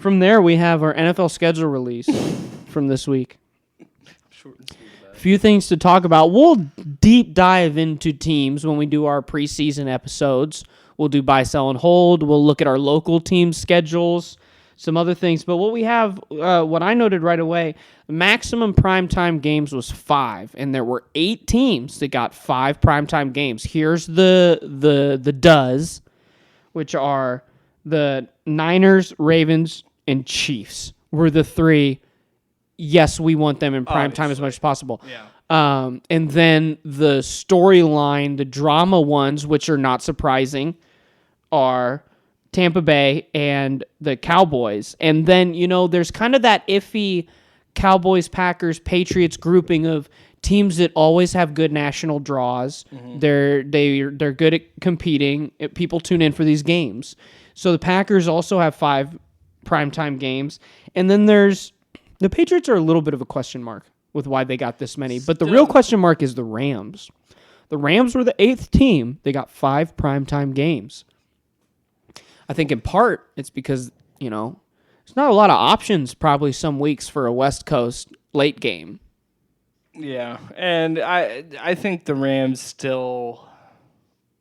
From there, we have our NFL schedule release from this week. A few things to talk about. We'll deep dive into teams when we do our preseason episodes. We'll do buy, sell, and hold. We'll look at our local team schedules, some other things. But what we have, what I noted right away, maximum primetime games was 5, and there were 8 teams that got 5 primetime games. Here's the does, which are the Niners, Ravens, and Chiefs were the 3. Yes, we want them in primetime as much as possible. Yeah. And then the storyline, the drama ones, which are not surprising, are Tampa Bay and the Cowboys. And then, there's kind of that iffy Cowboys, Packers, Patriots grouping of teams that always have good national draws. Mm-hmm. They're good at competing. People tune in for these games. So the Packers also have 5 primetime games. And then there's the Patriots are a little bit of a question mark with why they got this many. But the real question mark is the Rams. The Rams were the 8th team. They got 5 primetime games. I think in part it's because, there's not a lot of options probably some weeks for a West Coast late game. Yeah, and I think the Rams still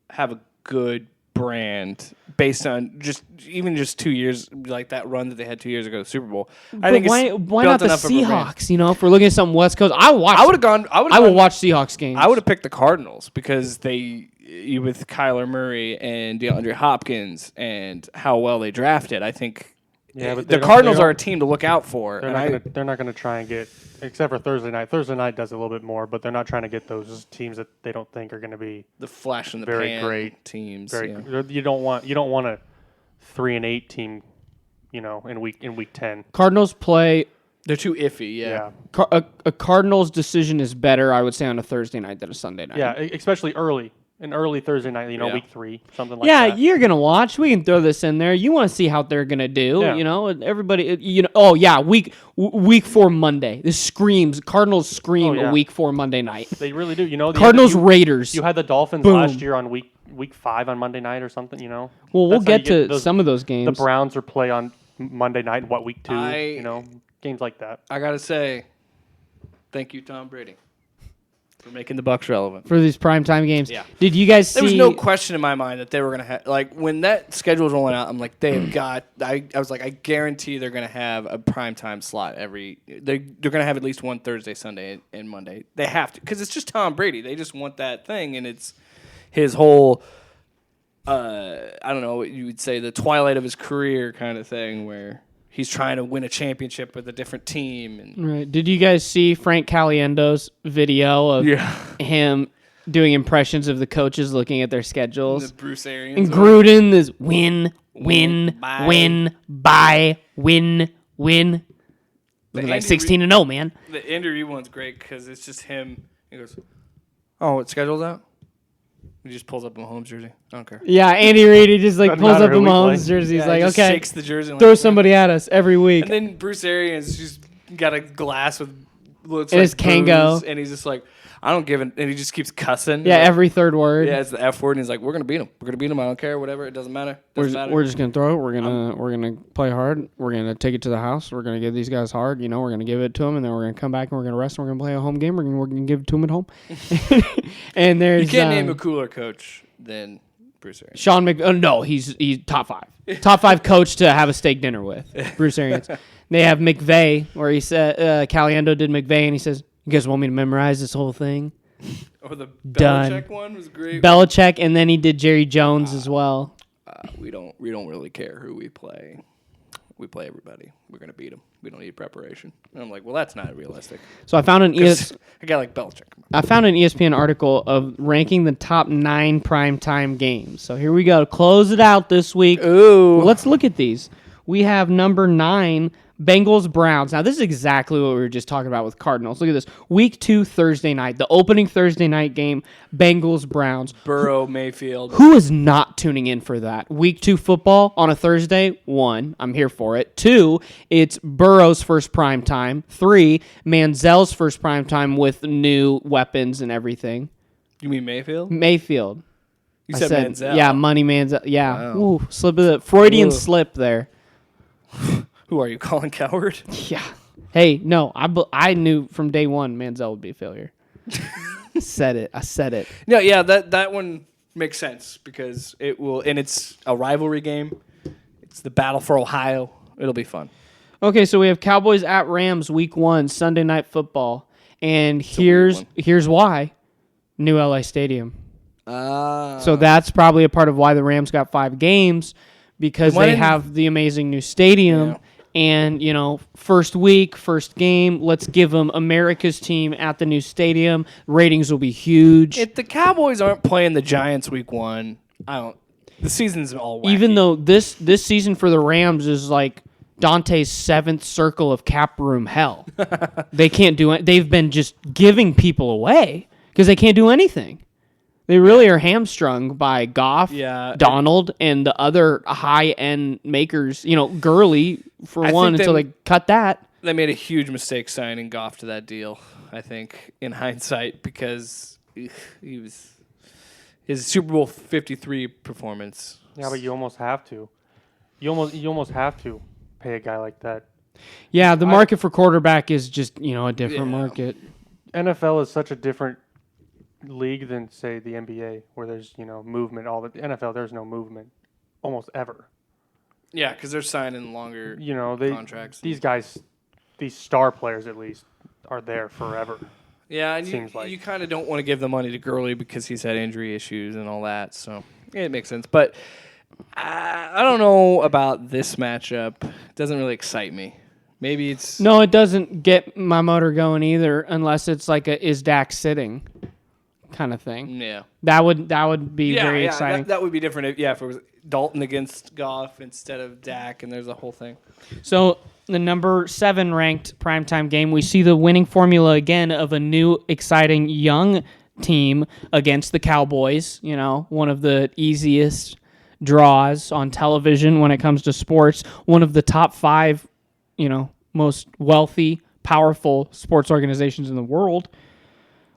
have a good brand based on just 2 years, like that run that they had 2 years ago, the Super Bowl. I think why not the Seahawks? If we're looking at something West Coast, I would watch Seahawks games. I would have picked the Cardinals because with Kyler Murray and DeAndre Hopkins and how well they drafted. I think but the Cardinals are a team to look out for. They're not going to try and get, except for Thursday night. Thursday night does a little bit more, but they're not trying to get those teams that they don't think are going to be the flash in the very pan great teams. You don't want a 3-8 team, in week 10. Cardinals play. They're too iffy. Yeah. A Cardinals decision is better, I would say, on a Thursday night than a Sunday night. Yeah, especially early. An early Thursday night, week 3, something like that. Yeah, you're going to watch. We can throw this in there. You want to see how they're going to do. Yeah. Everybody, week 4 Monday. This screams, Cardinals scream a week 4 Monday night. They really do. Cardinals, Raiders. You had the Dolphins last year on week 5 on Monday night or something, Well, we'll get to some of those games. The Browns are play on Monday night, week 2, games like that. I got to say, thank you, Tom Brady, for making the Bucs relevant for these primetime games. Yeah. Did you guys see? There was no question in my mind that they were going to have, when that schedule was rolling out, I'm like, they've got, I was like, I guarantee they're going to have a primetime slot they're going to have at least one Thursday, Sunday, and Monday. They have to, because it's just Tom Brady. They just want that thing, and it's his whole, I don't know what you would say, the twilight of his career kind of thing where he's trying to win a championship with a different team. Right. Did you guys see Frank Caliendo's video of him doing impressions of the coaches looking at their schedules? The Bruce Arians. And Gruden is win, buy, win. Like 16-0, man. The Andy Reid one's great because it's just him. He goes, "Oh, what schedule's out?" He just pulls up a Mahomes jersey. I don't care. Yeah, Andy Reid, he just pulls up a Mahomes jersey. He's like, okay, shakes the jersey, throw somebody at us every week. And then Bruce Arians just got a glass with looks and like his Kango, and he's just like, I don't give it, and he just keeps cussing. Yeah, every third word. Yeah, it's the F word, and he's like, we're gonna beat him. We're gonna beat him. I don't care, whatever. It doesn't matter. We're just gonna throw it. We're gonna play hard. We're gonna take it to the house. We're gonna give these guys hard. We're gonna give it to them, and then we're gonna come back and we're gonna rest. And we're gonna play a home game. We're gonna give it to them at home. And there's you can't name a cooler coach than Bruce Arians. Sean no, he's top 5. Top 5 coach to have a steak dinner with. Bruce Arians. They have McVay, where he said Caliendo did McVay, and he says, "You guys want me to memorize this whole thing?" Or the Done. Belichick one was great. Belichick, and then he did Jerry Jones as well. We don't really care who we play. We play everybody. We're gonna beat them. We don't need preparation. And I'm like, well, that's not realistic. So I found a guy like Belichick. I found an ESPN article of ranking the top 9 primetime games. So here we go. Close it out this week. Ooh. Let's look at these. We have number 9, Bengals Browns. Now, this is exactly what we were just talking about with Cardinals. Look at this. Week 2, Thursday night. The opening Thursday night game, Bengals Browns. Burrow, Mayfield. Who is not tuning in for that? Week 2 football on a Thursday? 1, I'm here for it. 2, it's Burrow's first prime time. 3, Manziel's first prime time with new weapons and everything. You mean Mayfield? Mayfield. You said Manziel. Yeah, Money Manziel. Yeah. Wow. Ooh, slip of the Freudian slip there. Who are you, Colin Cowherd? Yeah. Hey, no, I knew from day one Manziel would be a failure. I said it. No, yeah, that one makes sense because it will, and it's a rivalry game. It's the battle for Ohio. It'll be fun. Okay, so we have Cowboys at Rams week 1, Sunday Night Football. And here's why. New LA Stadium. So that's probably a part of why the Rams got 5 games, because they have the amazing new stadium. Yeah. And, first week, first game, let's give them America's team at the new stadium. Ratings will be huge. If the Cowboys aren't playing the Giants week 1, the season's all wacky. Even though this season for the Rams is like Dante's 7th circle of cap room hell. They can't do it. They've been just giving people away because they can't do anything. They really are hamstrung by Goff, Donald, and the other high-end makers. Gurley, for one, until they cut that. They made a huge mistake signing Goff to that deal, I think, in hindsight, because his Super Bowl 53 performance. Yeah, but you almost have to. You almost have to pay a guy like that. Yeah, the market for quarterback is just, a different market. NFL is such a different league than, say, the NBA, where there's, movement. The NFL, there's no movement almost ever. Yeah, because they're signing longer contracts. These guys, these star players at least, are there forever. Yeah, and you kind of don't want to give the money to Gurley because he's had injury issues and all that, so it makes sense. But I don't know about this matchup. It doesn't really excite me. Maybe it's... No, it doesn't get my motor going either, unless it's like a is Dak sitting kind of thing. Yeah. That would be very exciting. That would be different if it was Dalton against Goff instead of Dak, and there's a whole thing. So the number 7 ranked primetime game, we see the winning formula again of a new, exciting, young team against the Cowboys. One of the easiest draws on television when it comes to sports. One of the top 5, most wealthy, powerful sports organizations in the world.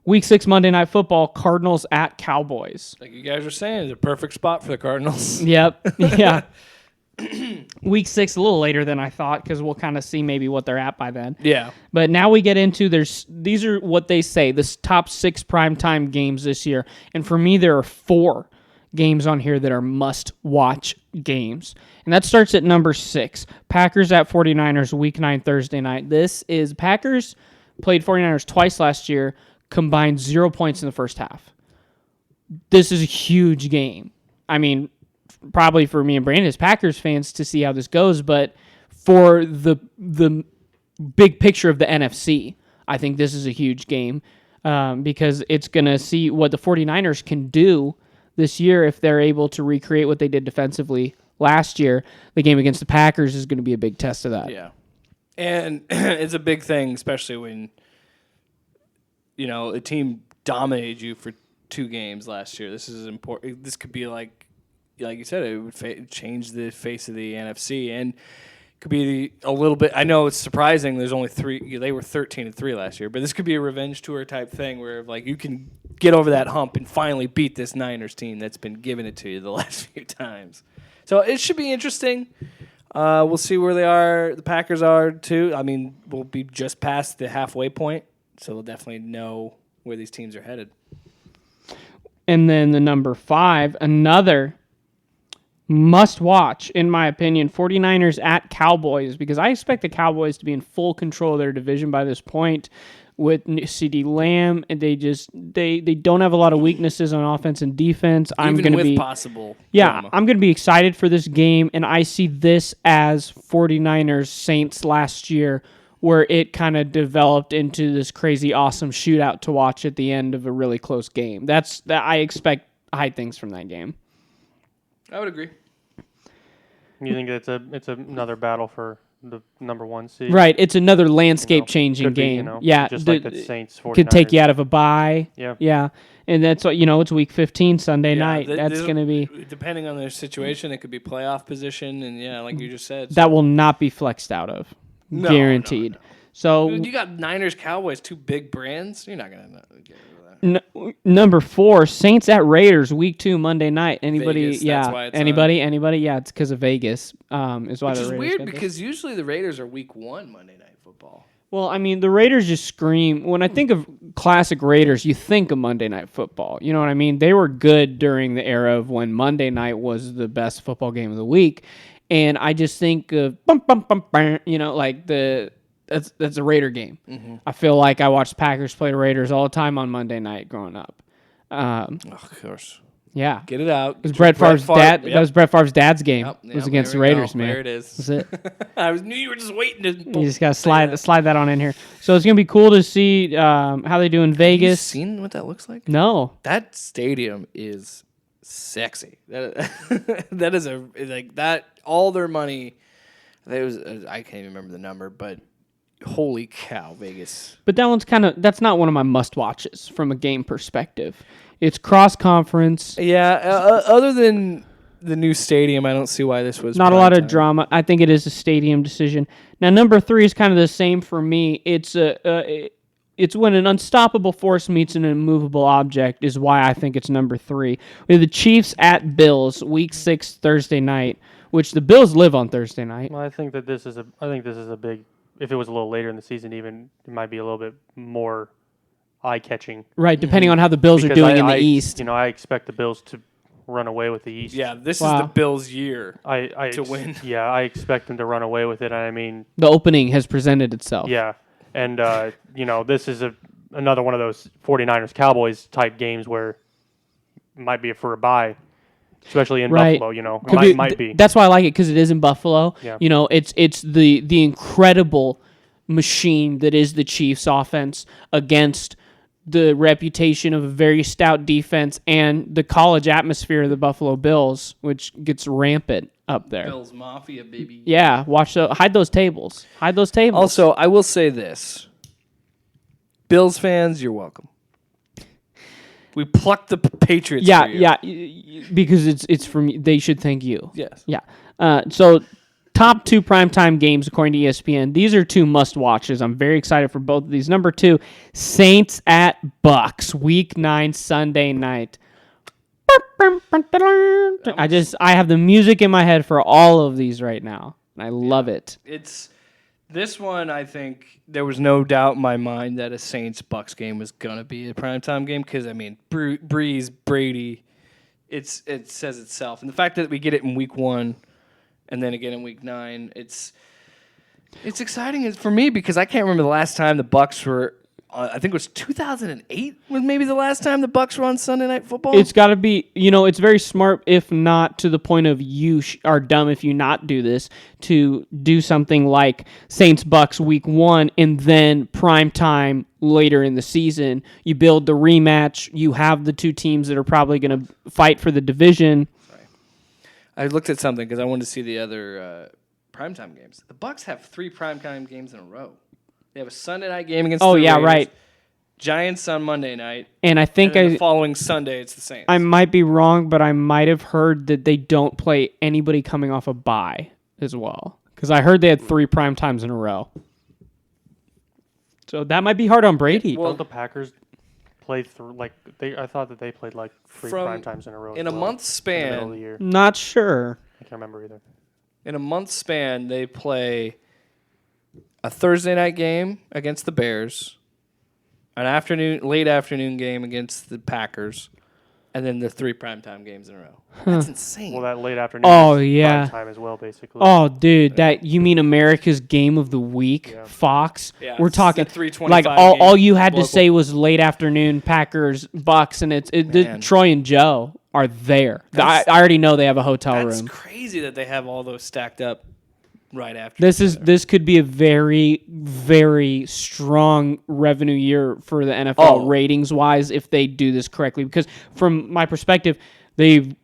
Week 6 Monday Night Football, Cardinals at Cowboys. Like you guys are saying, it's a perfect spot for the Cardinals. Yep. Yeah. Week 6 a little later than I thought, because we'll kind of see maybe what they're at by then. Yeah. But now we get into these are what they say, the top 6 primetime games this year. And for me, there are 4 games on here that are must-watch games. And that starts at number 6. Packers at 49ers, Week 9 Thursday night. Packers played 49ers twice last year, combined 0 points in the first half. This is a huge game. I mean, probably for me and Brandon as Packers fans to see how this goes, but for the big picture of the NFC, I think this is a huge game because it's going to see what the 49ers can do this year if they're able to recreate what they did defensively last year. The game against the Packers is going to be a big test of that. Yeah. And it's a big thing, especially when a team dominated you for 2 games last year. This is important. This could be like you said, it would change the face of the NFC, and could be a little bit. I know it's surprising. There's only 3. They were 13-3 last year, but this could be a revenge tour type thing where you can get over that hump and finally beat this Niners team that's been giving it to you the last few times. So it should be interesting. We'll see where they are. The Packers are too. I mean, we'll be just past the halfway point. So we'll definitely know where these teams are headed. And then the number 5, another must-watch, in my opinion, 49ers at Cowboys, because I expect the Cowboys to be in full control of their division by this point with CeeDee Lamb, and they don't have a lot of weaknesses on offense and defense. I'm going to be possible. Yeah, drama. I'm going to be excited for this game, and I see this as 49ers Saints last year, where it kind of developed into this crazy awesome shootout to watch at the end of a really close game. I expect high things from that game. I would agree. You think it's another battle for the number 1 seed? Right, it's another landscape-changing game. Yeah, just like the Saints 49ers. Could take you out of a bye. Yeah. And that's what it's Week 15 Sunday night. That's going to be, depending on their situation, it could be playoff position, and like you just said, that will not be flexed out of. Guaranteed. No. So Dude, you got Niners, Cowboys, two big brands. You're not gonna get rid of that. number 4, Saints at Raiders, week 2, Monday night. Anybody? Vegas, yeah. that's why it's Anybody? Yeah, it's because of Vegas. Is why Which the is Raiders weird got this. because usually the Raiders are week 1 Monday Night Football. Well, I mean, the Raiders just scream. When I think of classic Raiders, you think of Monday Night Football. You know what I mean? They were good during the era of when Monday night was the best football game of the week. And I just think of, bum, bum, bum, bum, like that's a Raider game. Mm-hmm. I feel like I watched Packers play the Raiders all the time on Monday night growing up. Of course. Yeah. Get it out. It was Brett Favre's dad. Yep. That was Brett Favre's dad's game. Yep, It was yep, against the there we go. Raiders, man. There it is. That's it. I knew you were just waiting to. You just gotta slide that on in here. So it's gonna be cool to see how they do in Have you Vegas. seen what that looks like? No, That stadium is sexy. That is like that. All their money. That was I can't even remember the number, but holy cow, Vegas. but that's not one of my must watches from a game perspective. It's cross conference. Yeah. Other than the new stadium, I don't see why this was Not a lot of primetime. drama. I think it is a stadium decision. Now, number 3 is kind of the same for me. It's when an unstoppable force meets an immovable object is why I think it's number 3. We have the Chiefs at Bills, Week 6, Thursday night, which the Bills live on Thursday night. Well, I think this is a big. If it was a little later in the season, even it might be a little bit more eye-catching. Right, depending on how the Bills are Because doing in the I- East. I expect the Bills to run away with the East. Yeah, this Wow. is the Bills' year. To win. Yeah, I expect them to run away with it. And I mean, The opening has presented itself. yeah, and this is another one of those 49ers Cowboys type games where it might be for a bye, especially in Right. Buffalo. Could Might be. That's why I like it, because it is in Buffalo. Yeah. It's the incredible machine that is the Chiefs offense against the reputation of a very stout defense and the college atmosphere of the Buffalo Bills, which gets rampant up there. Bills Mafia, baby. Yeah, hide those tables. Hide those tables. Also, I will say this. Bills fans, you're welcome. We plucked the Patriots yeah, for you. yeah, because it's from. They should thank you. Yes. Yeah. So top 2 primetime games according to ESPN. These are 2 must watches. I'm very excited for both of these. Number 2, Saints at Bucks, Week 9 Sunday night. I have the music in my head for all of these right now, and I love it. It's this one. I think there was no doubt in my mind that a Saints Bucks game was gonna be a primetime game because I mean Breeze, Brady, it says itself, and the fact that we get it in week 1 and then again in week 9, it's exciting for me because I can't remember the last time the Bucks were. I think it was 2008 was maybe the last time the Bucks were on Sunday Night Football. It's got to be, it's very smart, if not to the point of you are dumb if you not do this, to do something like Saints Bucks week 1 and then prime time later in the season. You build the rematch. You have the 2 teams that are probably going to fight for the division. I looked at something because I wanted to see the other primetime games. The Bucks have 3 primetime games in a row. They have a Sunday night game against the Raiders, right. Giants on Monday night, And I think and then the following Sunday it's the Saints. I might be wrong, but I might have heard that they don't play anybody coming off a bye as well. Because I heard they had 3 prime times in a row. So that might be hard on Brady. Don't the Packers play through I thought that they played like 3 prime times in a row. in as a well, month in the middle of span. the year. Not sure. I can't remember either. In a month span, they play a Thursday night game against the Bears, an late afternoon game against the Packers, and then the 3 primetime games in a row. That's insane. Well, that late afternoon. Oh, is yeah. prime time as well, basically. Oh, dude, you mean America's Game of the Week, Yeah. Fox? Yeah, We're it's talking the 3:25 like all game, you had to local. say was late afternoon Packers Bucks, and Man. Troy and Joe are there. I That's- already know they have a hotel That's room. crazy that they have all those stacked up right after. This could be a very, very strong revenue year for the NFL Oh. ratings wise if they do this correctly. Because from my perspective, they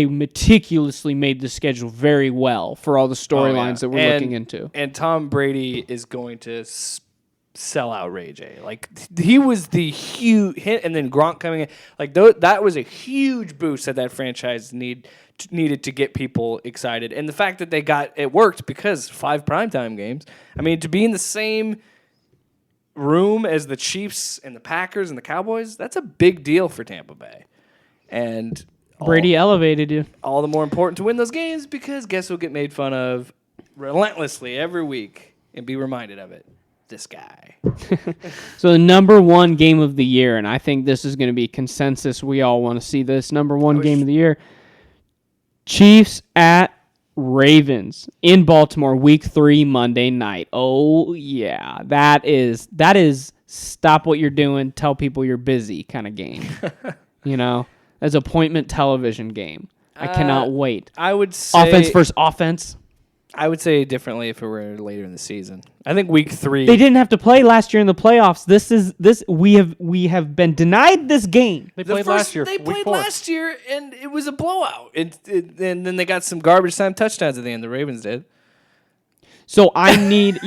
meticulously made the schedule very well for all the storylines that we're looking into. And Tom Brady is going to sellout Ray J. Like he was the huge hit, and then Gronk coming in. Like that was a huge boost that franchise needed to get people excited. And the fact that it worked because 5 primetime games. I mean, to be in the same room as the Chiefs and the Packers and the Cowboys, that's a big deal for Tampa Bay. And Brady elevated you. all the more important to win those games because guess who'll get made fun of relentlessly every week and be reminded of it? This guy. So the number 1 game of the year, and I think this is going to be consensus. We all want to see this number 1 game of the year. Chiefs at Ravens in Baltimore, Week 3, Monday night. Oh yeah, that is stop what you're doing, tell people you're busy kind of game. That's appointment television game. I cannot wait. I would say Offense versus offense. I would say differently if it were later in the season. I think Week 3. They didn't have to play last year in the playoffs. We have been denied this game. They played last year. They week played 4. last year, and it was a blowout. And then they got some garbage time touchdowns at the end. The Ravens did. So I need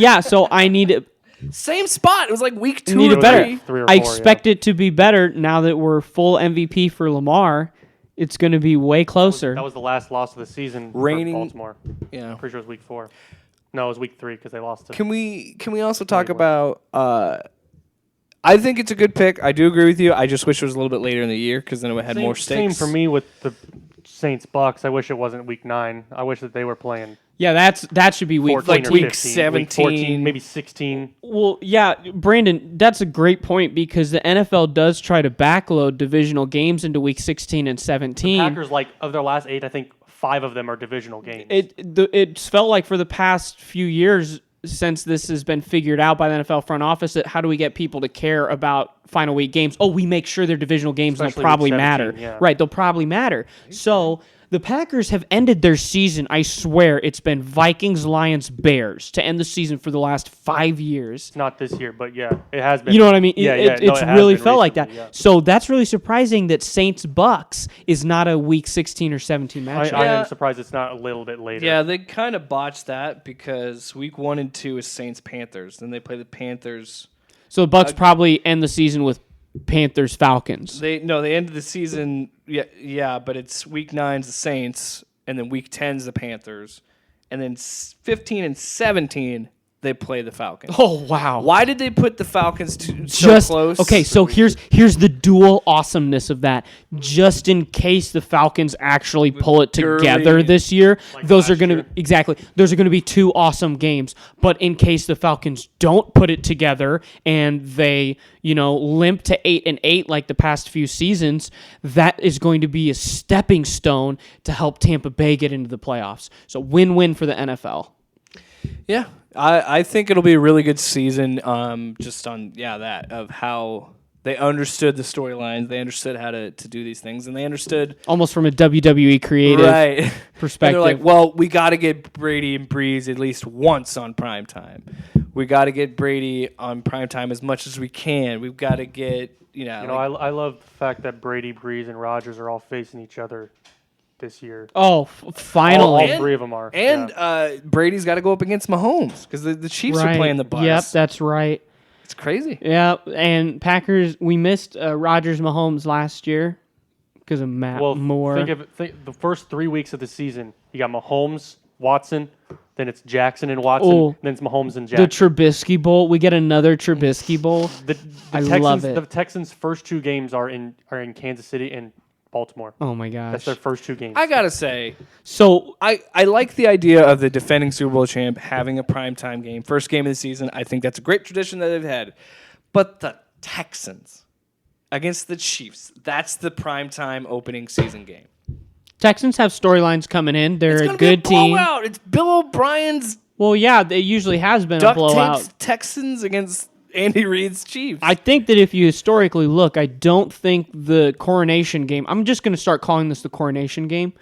Same spot. It was like Week 2 need or it better. 3. 3 or 4, I expect it to be better now that we're full MVP for Lamar. It's going to be way closer. That was the last loss of the season Reigning- for Baltimore. Yeah. Pretty sure it was week 4. No, it was week 3 because they lost to. Can we also talk Anyway. about? I think it's a good pick. I do agree with you. I just wish it was a little bit later in the year because then it had more Same stakes. for me with the Saints Bucks. I wish it wasn't week 9. I wish that they were playing Yeah, that should be week 14 like or week 15, 17. week 14, maybe 16. Well, yeah, Brandon, that's a great point because the NFL does try to backload divisional games into week 16 and 17. Packers, of their last 8, I think 5 of them are divisional games. It's felt like for the past few years since this has been figured out by the NFL front office that how do we get people to care about final week games? Oh, we make sure they're divisional games and Especially they'll probably week 17, matter. yeah. Right, they'll probably matter. So the Packers have ended their season. I swear it's been Vikings, Lions, Bears to end the season for the last 5 years. It's not this year, but yeah, it has been. You know what I mean? Yeah, It's it has really been felt like that. recently, yeah. So that's really surprising that Saints Bucks is not a week 16 or 17 matchup. I Yeah. am surprised it's not a little bit later. Yeah, they kind of botched that because Week 1 and 2 is Saints Panthers. Then they play the Panthers. So the Bucks probably end the season with Panthers Falcons. They ended the season. Yeah, but it's Week 9's the Saints, and then Week 10's the Panthers, and then 15 and 17 they play the Falcons. Oh wow! Why did they put the Falcons so close? Okay, so here's the dual awesomeness of that. Just in case the Falcons actually pull it together Gurley. this year, those are last going to year. exactly those are going to be 2 awesome games. But in case the Falcons don't put it together and they limp to 8-8 like the past few seasons, that is going to be a stepping stone to help Tampa Bay get into the playoffs. So win-win for the NFL. Yeah, I think it'll be a really good season. Just on that of how they understood the storylines, they understood how to do these things, and they understood Almost from a WWE creative right perspective. And they're like, well, we got to get Brady and Breeze at least once on primetime. We got to get Brady on primetime as much as we can. We've got to get I love the fact that Brady, Breeze, and Rodgers are all facing each other this year. oh, All finally. 3 of them are. and yeah. Brady's got to go up against Mahomes because the Chiefs are playing the Bucs. Yep, that's right. It's crazy. Yeah, and Packers, we missed Rodgers Mahomes last year because of Matt Moore. Think the first 3 weeks of the season, you got Mahomes, Watson, then it's Jackson and Watson, Oh. then it's Mahomes and The Jackson. Trubisky Bowl. We get another Trubisky Bowl. The I Texans, love it. The Texans' first 2 games are in Kansas City and Baltimore. Oh my That's gosh. their first 2 games. I gotta say, So I like the idea of the defending Super Bowl champ having a primetime game, first game of the season. I think that's a great tradition that they've had. But the Texans against the Chiefs, that's the primetime opening season game. Texans have storylines coming in. They're It's a gonna good be a team. blowout. It's Bill O'Brien's Well, yeah, it usually has been a duct blowout. taped Texans against Andy Reid's Chiefs. I think that if you historically look, I don't think the coronation game. I'm just going to start calling this the coronation game.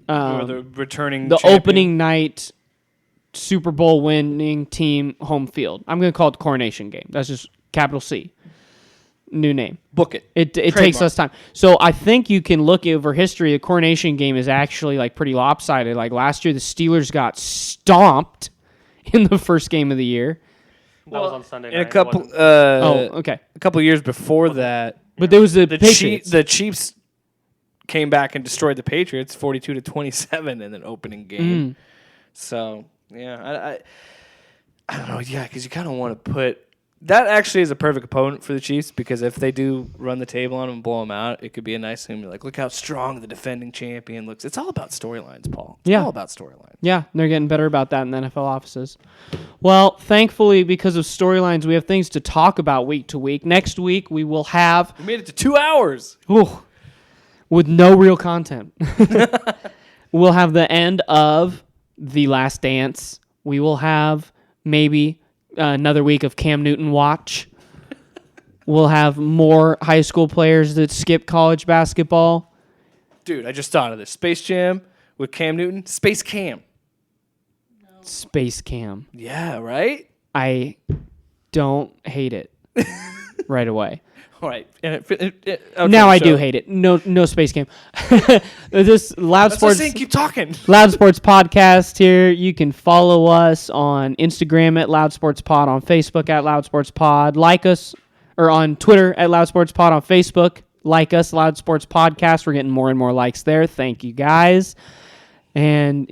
or the returning The champion. opening night Super Bowl winning team home field. I'm going to call it the coronation game. That's just capital C. New name. Book it. It takes Trademark. less time. So I think you can look over history. The coronation game is actually pretty lopsided. Like last year, the Steelers got stomped in the first game of the year. That was on Sunday night. In a It couple, wasn't- Okay. a couple years before that, But there was the the Patriots. the Chiefs came back and destroyed the Patriots 42-27 in an opening game. So yeah, I don't know. Yeah, because you kind of want to put that. Actually, is a perfect opponent for the Chiefs because if they do run the table on them and blow them out, it could be a nice thing. Like, look how strong the defending champion looks. It's all about storylines, Paul. It's Yeah. all about storylines. Yeah, they're getting better about that in the NFL offices. Well, thankfully, because of storylines, we have things to talk about week to week. Next week, we will have, We made it to 2 hours. with no real content, we'll have the end of The Last Dance. We will have maybe another week of Cam Newton watch. We'll have more high school players that skip college basketball. Dude, I just thought of this. Space Jam with Cam Newton. Space Cam. Space Cam. Yeah, right? I don't hate it right away. All right. And Now I do hate it. No Space Cam. This Loud That's what I'm Sports saying. Keep talking. Loud Sports Podcast here. You can follow us on Instagram at Loud Sports Pod, on Facebook at Loud Sports Pod. Like us, or on Twitter at Loud Sports Pod, on Facebook. Like us, Loud Sports Podcast. We're getting more and more likes there. Thank you guys. And,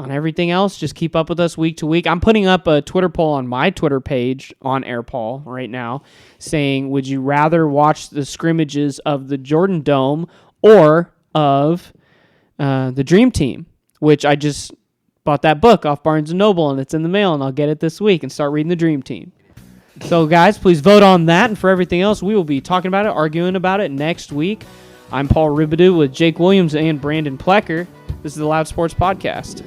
on everything else, just keep up with us week to week. I'm putting up a Twitter poll on my Twitter page on Air Paul right now saying, would you rather watch the scrimmages of the Jordan Dome or of the Dream Team, which I just bought that book off Barnes & Noble, and it's in the mail, and I'll get it this week and start reading the Dream Team. So, guys, please vote on that, and for everything else, we will be talking about it, arguing about it next week. I'm Paul Ribideau with Jake Williams and Brandon Plecker. This is the Loud Sports Podcast.